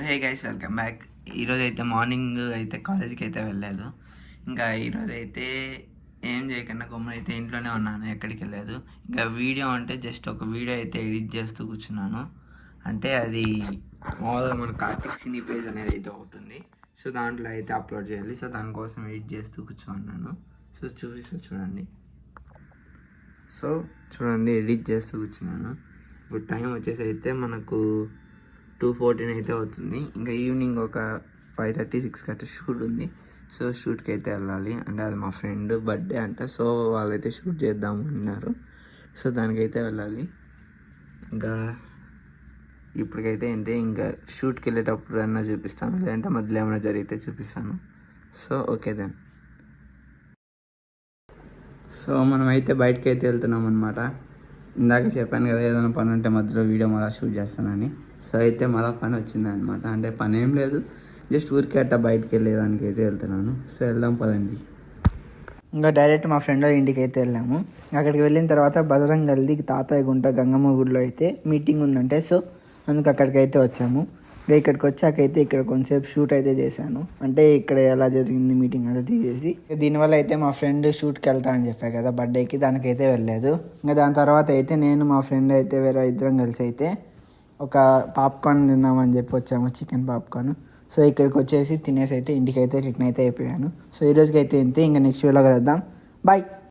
Hey guys, welcome back. ఈరోజు అయితే morning అయితే కాలేజీకి అయితే వెళ్ళలేదు. ఇంకా ఈరోజు అయితే ఏం చేయకుండా గమ్మున అయితే ఇంట్లోనే ఉన్నాను, ఎక్కడికి వెళ్ళలేదు. ఇంకా వీడియో అంటే జస్ట్ ఒక వీడియో అయితే ఎడిట్ చేస్తూ కూర్చున్నాను. అంటే అది మామూలుగా మన కార్తిక్ సినీ పేజ్ అనేది అయితే ఒకటి ఉంది. సో దాంట్లో అయితే అప్లోడ్ చేయాలి. సో దానికోసం ఎడిట్ చేస్తూ కూర్చున్నాను. సో చూడండి. సో చూడండి, ఎడిట్ చేస్తూ కూర్చున్నాను. ఇప్పుడు టైం వచ్చేసి అయితే మనకు 2:14 అయితే అవుతుంది. ఇంకా ఈవినింగ్ ఒక 5:30, 6 గంట షూట్ ఉంది. సో షూట్కి అయితే వెళ్ళాలి. అంటే అది మా ఫ్రెండ్ బర్త్డే అంట. సో వాళ్ళైతే షూట్ చేద్దాము అన్నారు. సో దానికైతే వెళ్ళాలి. ఇంకా ఇప్పటికైతే అంతే. ఇంకా షూట్కి వెళ్ళేటప్పుడు అన్నా చూపిస్తాను, లేదంటే మధ్యలో ఏమైనా జరిగితే చూపిస్తాను. So okay then. సో మనం అయితే బయటకి అయితే వెళ్తున్నాం అనమాట. ఇందాక చెప్పాను కదా, ఏదైనా పని ఉంటే మధ్యలో వీడియో మళ్ళీ షూట్ చేస్తానని. సో అయితే మళ్ళీ పని వచ్చిందనమాట. అంటే పని ఏం లేదు, జస్ట్ ఊరికే అట్ట బయటకు వెళ్ళేదానికి అయితే వెళ్తున్నాను. సో వెళ్దాం పదండి. ఇంకా డైరెక్ట్ మా ఫ్రెండ్ వాళ్ళ ఇంటికి అయితే వెళ్ళాము. అక్కడికి వెళ్ళిన తర్వాత బజరంగల్ది తాతయ్య గుంట గంగమ్మ గుడిలో అయితే మీటింగ్ ఉందంటే, సో అందుకు అక్కడికి అయితే వచ్చాము. ఇంకా ఇక్కడికి వచ్చాకైతే ఇక్కడ కొంచెంసేపు షూట్ అయితే చేశాను. అంటే ఇక్కడ ఎలా జరిగింది మీటింగ్ అంతా తీసేసి, దీనివల్ల అయితే మా ఫ్రెండ్ షూట్కి వెళ్తా అని చెప్పా కదా బర్త్డేకి, దానికైతే వెళ్ళలేదు. ఇంకా దాని తర్వాత అయితే నేను మా ఫ్రెండ్ అయితే వేరే ఇద్దరం కలిసి అయితే ఒక పాప్కార్న్ తిందామని చెప్పి వచ్చాము, చికెన్ పాప్కార్న్. సో ఇక్కడికి వచ్చేసి తినేసి అయితే ఇంటికి అయితే రిటర్న్ అయితే అయిపోయాను. సో ఈ రోజుకి అయితే ఇంతే. ఇంకా నెక్స్ట్ వీడియోలో కలుద్దాం. బాయ్.